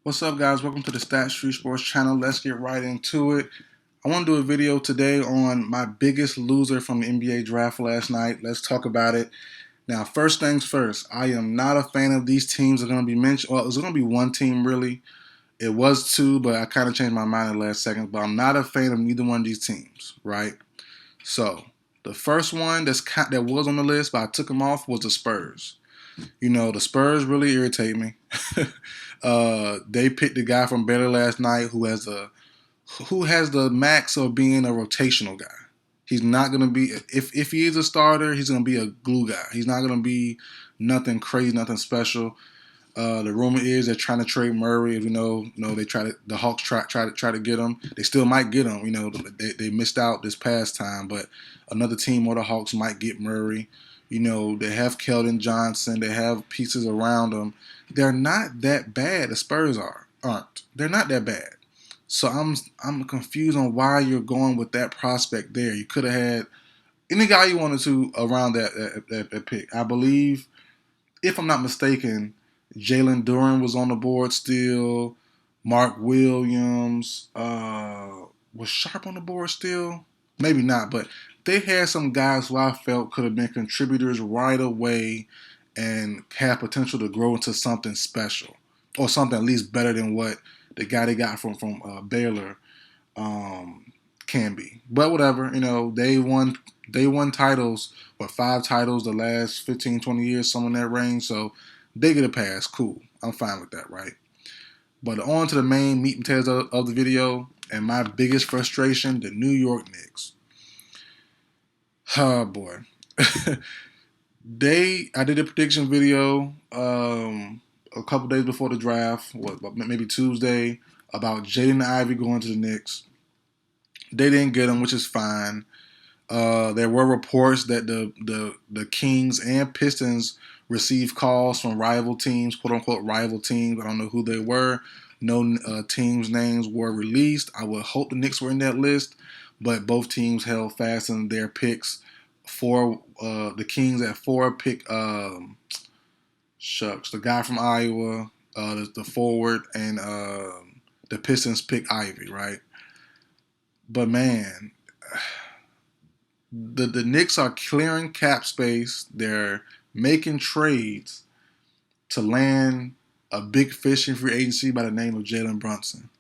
What's up, guys? Welcome to the Stat Street Sports channel. Let's get right into it. I want to do a video today on my biggest loser from the NBA draft last night. Let's talk about it. Now, first things first, I am not a fan of these teams that are going to be mentioned. Well, it was going to be one team, really. It was two, but I kind of changed my mind in the last second. But I'm not a fan of neither one of these teams, right? So, the first one that was on the list, but I took them off, was the Spurs. You know, the Spurs really irritate me. They picked the guy from Baylor last night who has the max of being a rotational guy. He's not gonna be if he is a starter, he's gonna be a glue guy. He's not gonna be nothing crazy, nothing special. The rumor is they're trying to trade Murray. If the Hawks try to get him. They still might get him. You know, they missed out this past time, but another team or the Hawks might get Murray. You know, they have Keldon Johnson. They have pieces around them. They're not that bad. The Spurs aren't. They're not that bad. So I'm confused on why you're going with that prospect there. You could have had any guy you wanted to around that pick. I believe, if I'm not mistaken, Jalen Duren was on the board still. Mark Williams was Sharp on the board still. Maybe not, but they had some guys who I felt could have been contributors right away and have potential to grow into something special or something at least better than what the guy they got from Baylor can be. But whatever, you know, they won titles, what, 5 titles the last 15, 20 years, somewhere in that range. So they get a pass. Cool. I'm fine with that, right? But on to the main meat and potatoes of the video, and my biggest frustration, the New York Knicks. Oh boy. I did a prediction video a couple days before the draft, maybe Tuesday, about Jaden Ivey going to the Knicks. They didn't get him, which is fine. There were reports that the Kings and Pistons received calls from rival teams, quote unquote rival teams. I don't know who they were. No teams' names were released. I would hope the Knicks were in that list, but both teams held fast in their picks. The Kings at 4 pick the guy from Iowa, the forward, and the Pistons pick Ivy, right? But man, the Knicks are clearing cap space. They're making trades to land a big fish in free agency by the name of Jalen Brunson.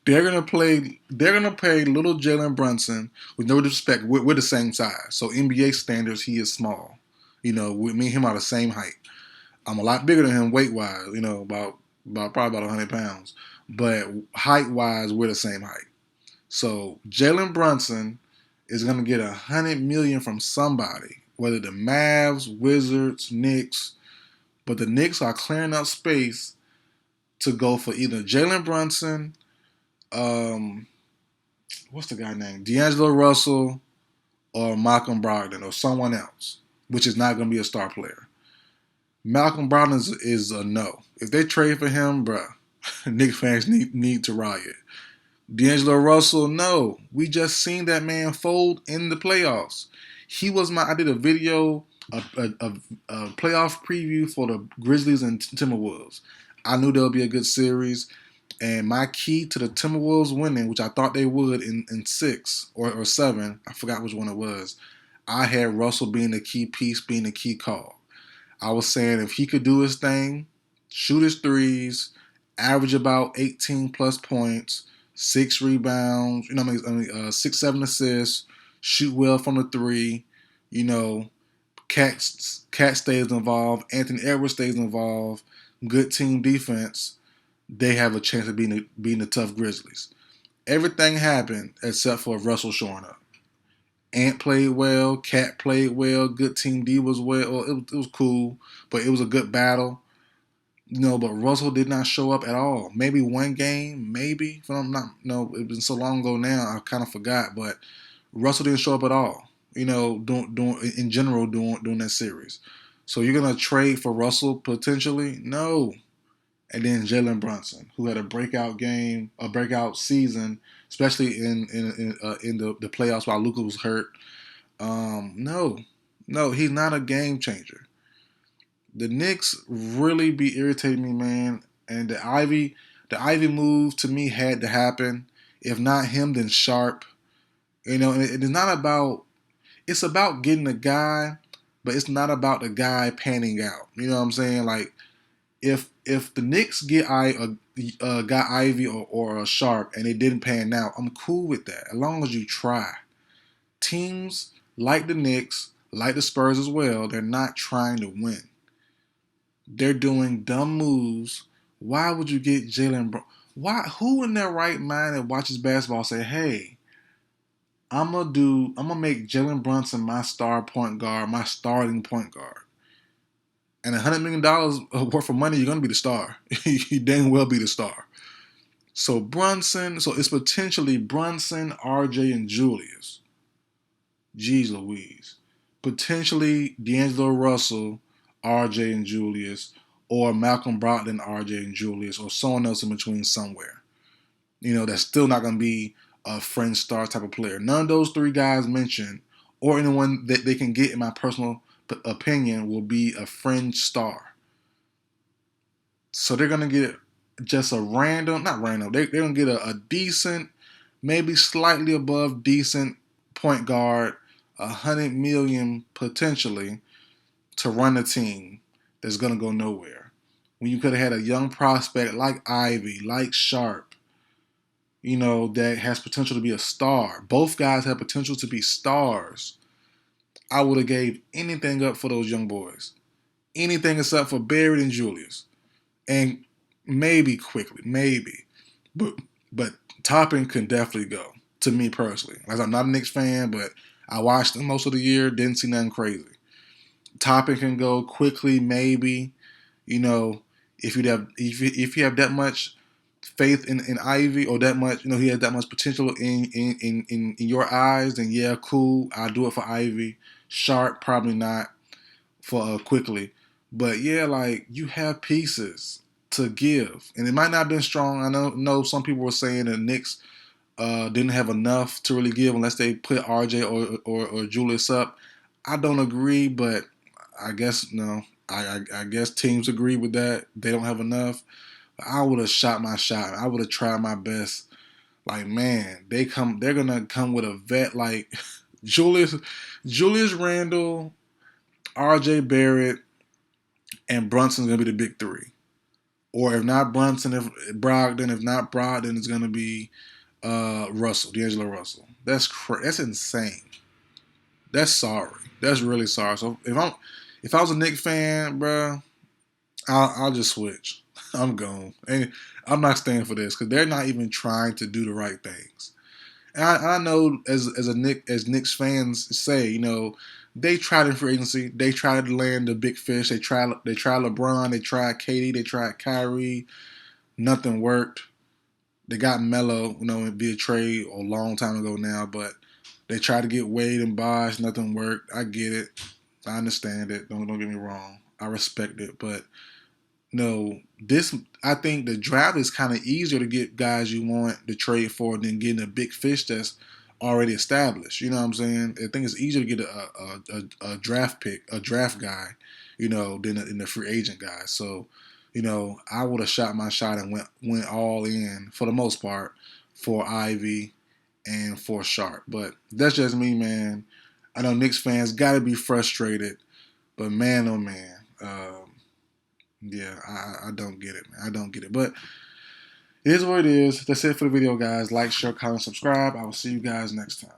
They're gonna pay little Jalen Brunson, with no disrespect. We're the same size, so NBA standards, he is small. You know, me and him are the same height. I'm a lot bigger than him weight wise. You know, about probably about 100 pounds, but height wise, we're the same height. So Jalen Brunson is going to get $100 million from somebody, whether the Mavs, Wizards, Knicks. But the Knicks are clearing up space to go for either Jalen Brunson, what's the guy name? D'Angelo Russell, or Malcolm Brogdon, or someone else, which is not going to be a star player. Malcolm Brogdon is a no. If they trade for him, bruh, Knicks fans need to riot. D'Angelo Russell, no. We just seen that man fold in the playoffs. I did a video, a playoff preview for the Grizzlies and Timberwolves. I knew there would be a good series. And my key to the Timberwolves winning, which I thought they would in 6 or 7, I forgot which one it was, I had Russell being the key piece, being the key call. I was saying if he could do his thing, shoot his threes, average about 18 plus points, 6 rebounds, 6, 7 assists, shoot well from the 3, you know, Cat stays involved, Anthony Edwards stays involved, good team defense, they have a chance of being the tough Grizzlies. Everything happened except for Russell showing up. Ant played well, Cat played well, good team D was well. It was cool, but it was a good battle. But Russell did not show up at all. Maybe one game, maybe. If I'm not, it's been so long ago now, I kind of forgot. But Russell didn't show up at all. During that series. So you're gonna trade for Russell potentially? No. And then Jalen Brunson, who had a breakout season, especially in the playoffs while Luka was hurt. No, he's not a game changer. The Knicks really be irritating me, man. And the Ivy move to me had to happen. If not him, then Sharp. And it is not about. It's about getting a guy, but it's not about the guy panning out. You know what I'm saying? Like if the Knicks got Ivy or a Sharp and it didn't pan out, I'm cool with that as long as you try. Teams like the Knicks, like the Spurs as well, they're not trying to win. They're doing dumb moves. Why would you get Jalen? Why? Who in their right mind that watches basketball say, "Hey, I'm gonna make Jalen Brunson my star point guard, my starting point guard." And $100 million worth of money, you're gonna be the star. You dang well be the star. So it's potentially Brunson, RJ, and Julius. Jeez Louise. Potentially D'Angelo Russell, RJ, and Julius, or Malcolm Brogdon, RJ, and Julius, or someone else in between somewhere. That's still not gonna be a fringe star type of player. None of those three guys mentioned, or anyone that they can get, in my personal opinion, will be a fringe star. So they're gonna get just a random, not random. They're gonna get a decent, maybe slightly above decent point guard, 100 million potentially, to run a team that's gonna go nowhere. When you could have had a young prospect like Ivy, like Sharp, that has potential to be a star. Both guys have potential to be stars. I would have gave anything up for those young boys. Anything except for Barrett and Julius. And maybe quickly, maybe. But Toppin can definitely go, to me personally. As I'm not a Knicks fan, but I watched them most of the year, didn't see nothing crazy. Toppin can go quickly, maybe. If you have that much faith in Ivy, or that much, he has that much potential in your eyes, then yeah, cool. I'll do it for Ivy. Sharp, probably not for quickly. But yeah, like, you have pieces to give, and it might not have been strong. I know some people were saying the Knicks didn't have enough to really give unless they put RJ or Julius up. I don't agree, but I guess no. I guess teams agree with that. They don't have enough. I would have shot my shot. I would have tried my best. Like, man, they're gonna come with a vet like Julius Randle, RJ Barrett, and Brunson's gonna be the big three. Or if not Brunson, if Brogdon, if not Brogdon, it's gonna be Russell, D'Angelo Russell. That's insane. That's sorry. That's really sorry. So if I was a Knicks fan, bro, I'll just switch. I'm gone, and I'm not staying for this because they're not even trying to do the right things. And I know as Knicks fans say, they tried in free agency. They tried to land the big fish. They tried LeBron. They tried KD. They tried Kyrie. Nothing worked. They got Melo, via trade a long time ago now, but they tried to get Wade and Bosh. Nothing worked. I get it. I understand it. Don't get me wrong. I respect it, but no, I think the draft is kind of easier to get guys you want to trade for than getting a big fish that's already established. You know what I'm saying? I think it's easier to get a draft pick, a draft guy, than the free agent guy. So, I would have shot my shot and went all in for the most part for Ivy and for Sharp. But that's just me, man. I know Knicks fans got to be frustrated, but man, oh man. Yeah, I don't get it, man. I don't get it. But it is what it is. That's it for the video, guys. Like, share, comment, subscribe. I will see you guys next time.